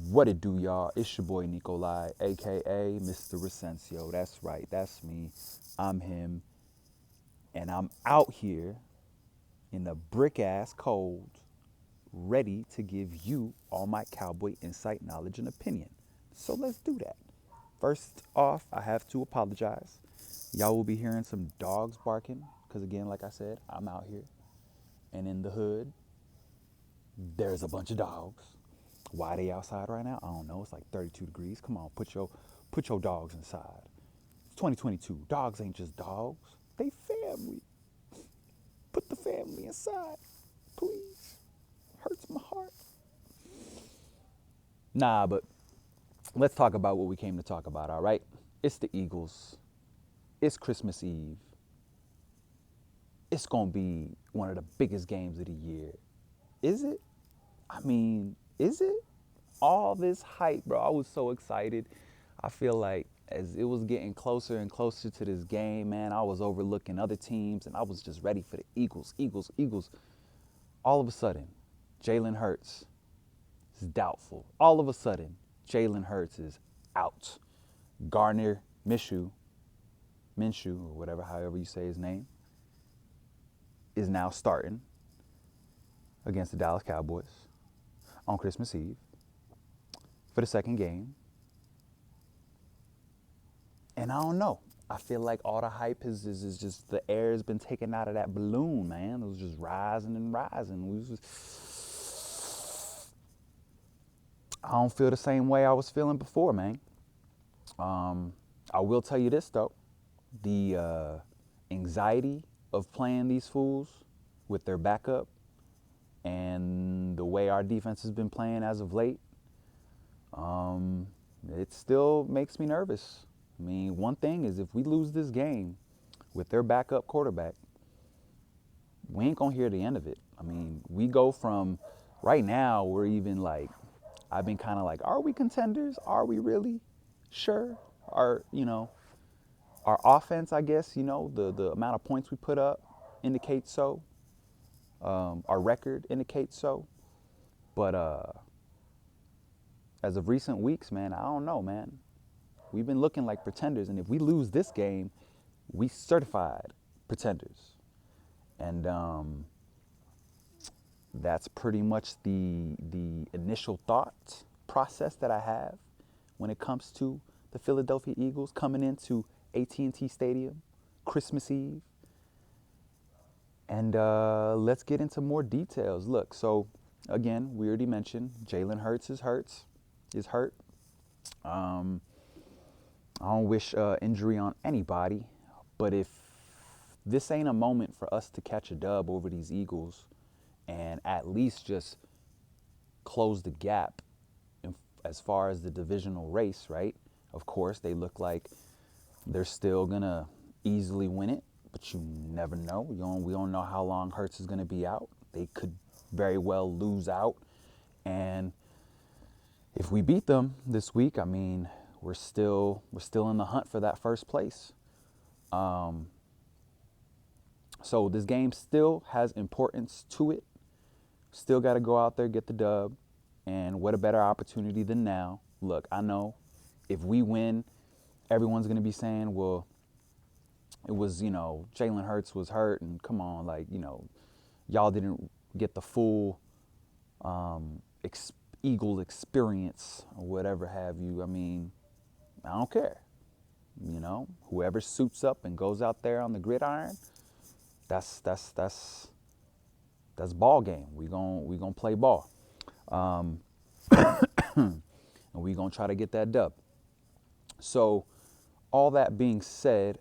What it do, y'all? It's your boy Nikolai, aka Mr. Recencio. That's right, that's me. I'm him, and I'm out here in the brick ass cold, ready to give you all my cowboy insight, knowledge, and opinion. So let's do that. First off, I have to apologize. Y'all will be hearing some dogs barking, because again, like I said, I'm out here. And in the hood, there's a bunch of dogs. Why they outside right now? I don't know. It's like 32 degrees. Come on, put your dogs inside. It's 2022. Dogs ain't just dogs. They family. Put the family inside, please. Hurts my heart. Nah, but let's talk about what we came to talk about, all right? It's the Eagles. It's Christmas Eve. It's going to be one of the biggest games of the year. Is it? I mean, is it? All this hype, bro. I was so excited. I feel like as it was getting closer and closer to this game, man, I was overlooking other teams and I was just ready for the Eagles, Eagles, Eagles. All of a sudden, Jalen Hurts is doubtful. All of a sudden, Jalen Hurts is out. Gardner Minshew, or whatever, however you say his name, is now starting against the Dallas Cowboys on Christmas Eve for the second game. And I don't know. I feel like all the hype is just the air has been taken out of that balloon, man. It was just rising and rising. I don't feel the same way I was feeling before, man. I will tell you this though, the anxiety of playing these fools with their backup and the way our defense has been playing as of late, it still makes me nervous. I mean, one thing is if we lose this game with their backup quarterback, we ain't gonna hear the end of it. I mean, we go from right now, we're even like, I've been kind of like, are we contenders? Are we really? Sure. Our offense, I guess, the amount of points we put up indicates so. Our record indicates so. But as of recent weeks, man, I don't know, man. We've been looking like pretenders, and if we lose this game, we certified pretenders. And that's pretty much the initial thought process that I have when it comes to the Philadelphia Eagles coming into AT&T Stadium Christmas Eve. And let's get into more details. Look, so again, we already mentioned Jalen Hurts is hurt. I don't wish injury on anybody, but if this ain't a moment for us to catch a dub over these Eagles and at least just close the gap as far as the divisional race, right? Of course, they look like they're still going to easily win it, but you never know. We don't know how long Hurts is going to be out. They could very well lose out. And if we beat them this week, I mean, we're still in the hunt for that first place. So this game still has importance to it. Still got to go out there, get the dub. And what a better opportunity than now. Look, I know if we win, everyone's going to be saying, well, it was, Jalen Hurts was hurt. And come on, like, y'all didn't get the full Eagle experience or whatever have you. I mean, I don't care. Whoever suits up and goes out there on the gridiron, that's ball game. We gonna play ball, and we gonna try to get that dub. So, all that being said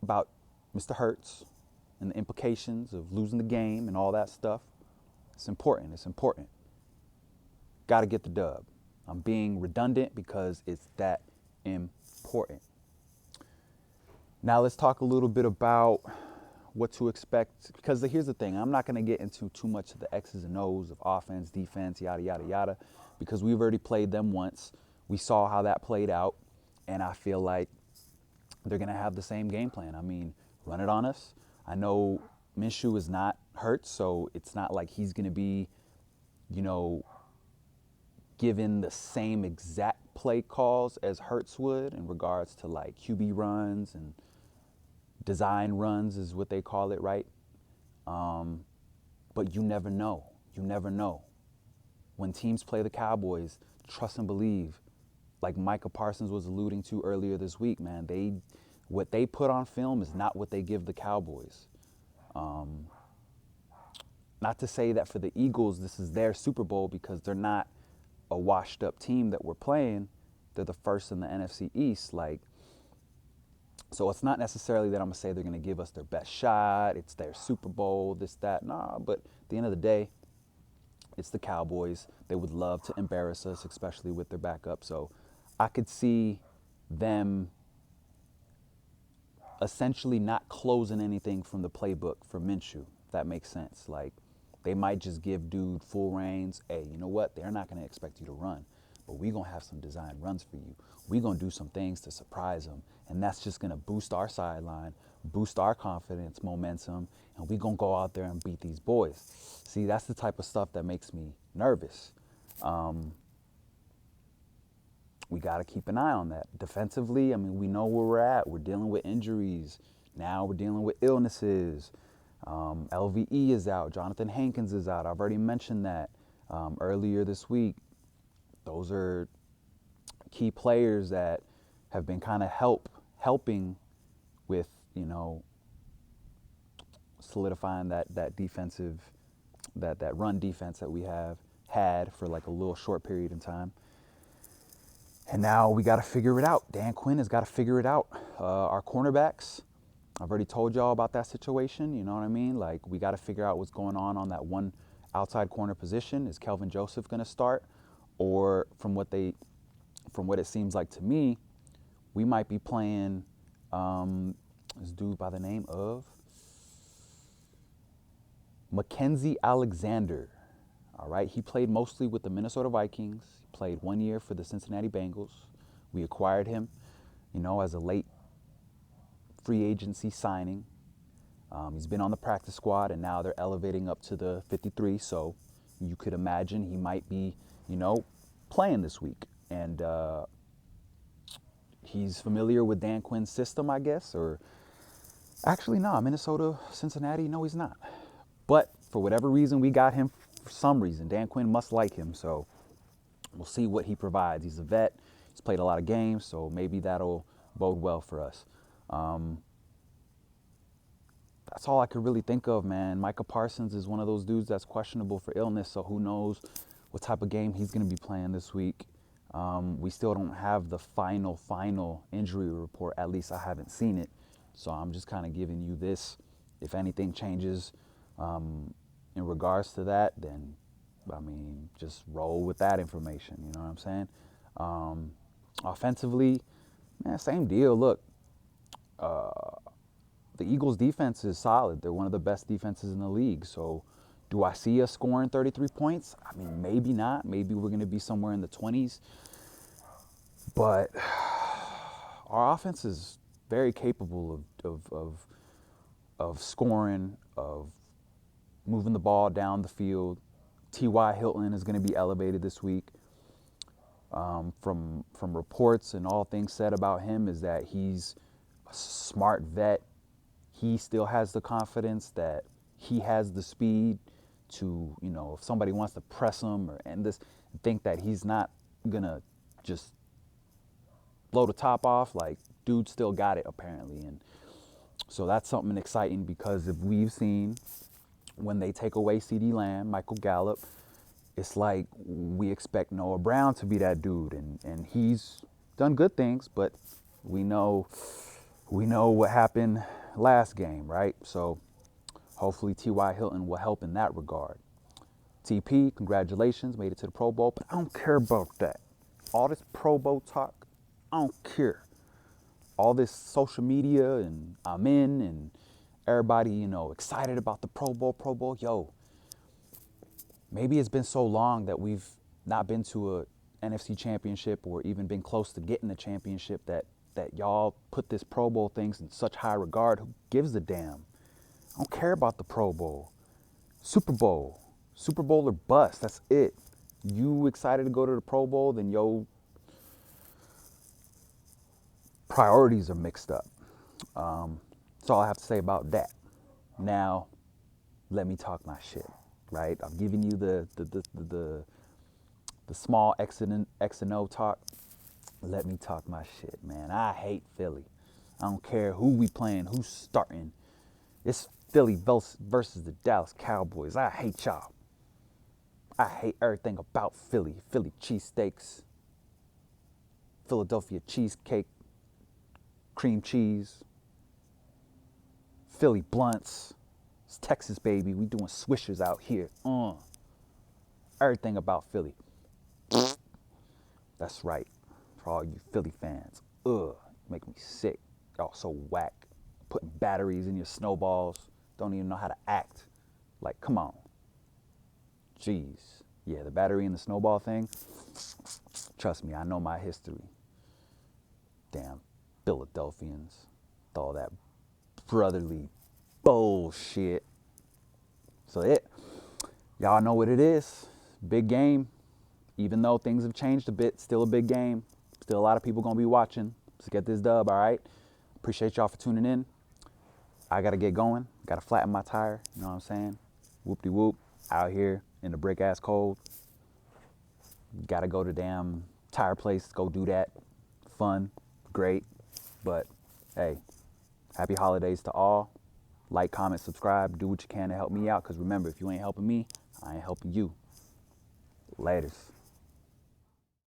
about Mr. Hurts and the implications of losing the game and all that stuff, it's important. It's important. Got to get the dub. I'm being redundant because it's that important. Now let's talk a little bit about what to expect, because here's the thing. I'm not going to get into too much of the X's and O's of offense, defense, yada, yada, yada, because we've already played them once. We saw how that played out, and I feel like they're going to have the same game plan. I mean, run it on us. I know Minshew is not hurt, so it's not like he's going to be, given the same exact play calls as Hurts would in regards to like QB runs and design runs is what they call it, right? But you never know. You never know. When teams play the Cowboys, trust and believe, like Micah Parsons was alluding to earlier this week, man, what they put on film is not what they give the Cowboys. Not to say that for the Eagles, this is their Super Bowl because they're not a washed up team that we're playing. They're the first in the NFC East. So it's not necessarily that I'm going to say they're going to give us their best shot. It's their Super Bowl, this, that. Nah, but at the end of the day, it's the Cowboys. They would love to embarrass us, especially with their backup. So I could see them essentially not closing anything from the playbook for Minshew, if that makes sense. Like, they might just give dude full reins. Hey, you know what? They're not going to expect you to run, but we're going to have some design runs for you. We're going to do some things to surprise them, and that's just going to boost our sideline, boost our confidence, momentum, and we're going to go out there and beat these boys. See, that's the type of stuff that makes me nervous. We got to keep an eye on that. Defensively, I mean, we know where we're at. We're dealing with injuries. Now we're dealing with illnesses. LVE is out. Jonathan Hankins is out. I've already mentioned that earlier this week. Those are key players that have been kind of helping with, solidifying that defensive, that run defense that we have had for like a little short period in time. And now we got to figure it out. Dan Quinn has got to figure it out. Our cornerbacks, I've already told y'all about that situation. You know what I mean? Like, we got to figure out what's going on that one outside corner position. Is Kelvin Joseph going to start? Or from what it seems like to me, we might be playing this dude by the name of Mackenzie Alexander. All right, he played mostly with the Minnesota Vikings. He played 1 year for the Cincinnati Bengals. We acquired him, as a late free agency signing. He's been on the practice squad, and now they're elevating up to the 53. So you could imagine he might be, playing this week. And he's familiar with Dan Quinn's system, I guess. Or actually, no, Minnesota, Cincinnati, no, he's not. But for whatever reason, we got him. For some reason, Dan Quinn must like him. So we'll see what he provides. He's a vet. He's played a lot of games, so maybe that'll bode well for us. That's all I could really think of, man. Micah Parsons is one of those dudes that's questionable for illness, so who knows what type of game he's going to be playing this week. We still don't have the final injury report. At least I haven't seen it. So I'm just kind of giving you this. If anything changes in regards to that, then, just roll with that information. You know what I'm saying? Offensively, man, same deal. Look, the Eagles' defense is solid. They're one of the best defenses in the league. So do I see us scoring 33 points? Maybe not. Maybe we're going to be somewhere in the 20s. But our offense is very capable of scoring, of moving the ball down the field. T.Y. Hilton is going to be elevated this week. From reports and all things said about him is that he's a smart vet. He still has the confidence that he has the speed to, if somebody wants to press him think that he's not going to just blow the top off. Like, dude still got it, apparently. And so that's something exciting because if we've seen when they take away CeeDee Lamb, Michael Gallup, it's like we expect Noah Brown to be that dude. And he's done good things, but we know what happened last game, right? So hopefully T.Y. Hilton will help in that regard. TP, congratulations, made it to the Pro Bowl, but I don't care about that. All this Pro Bowl talk, I don't care. All this social media and I'm in and everybody, excited about the Pro Bowl. Yo, maybe it's been so long that we've not been to a NFC championship or even been close to getting a championship that y'all put this Pro Bowl things in such high regard. Who gives a damn? I don't care about the Pro Bowl. Super Bowl or bust. That's it. you excited to go to the Pro Bowl, then your priorities are mixed up. That's all I have to say about that. Now, let me talk my shit, right? I'm giving you the small X and O talk. Let me talk my shit, man. I hate Philly. I don't care who we playing, who's starting. It's Philly versus the Dallas Cowboys. I hate y'all. I hate everything about Philly. Philly cheesesteaks, Philadelphia cheesecake, cream cheese, Philly blunts. It's Texas, baby. We doing swishers out here. Everything about Philly. That's right. For all you Philly fans. Make me sick. Y'all so whack. Putting batteries in your snowballs. Don't even know how to act. Like, come on. Jeez. Yeah, the battery and the snowball thing. Trust me, I know my history. Damn Philadelphians. With all that brotherly bullshit. So y'all know what it is. Big game. Even though things have changed a bit, still a big game. Still a lot of people gonna be watching. Let's get this dub, all right? Appreciate y'all for tuning in. I gotta get going. Gotta flatten my tire. You know what I'm saying? Whoop-de-whoop. Out here in the brick ass cold. Gotta go to damn tire place. Go do that. Fun. Great. But hey, happy holidays to all. Like, comment, subscribe. Do what you can to help me out. Because remember, if you ain't helping me, I ain't helping you. Laters.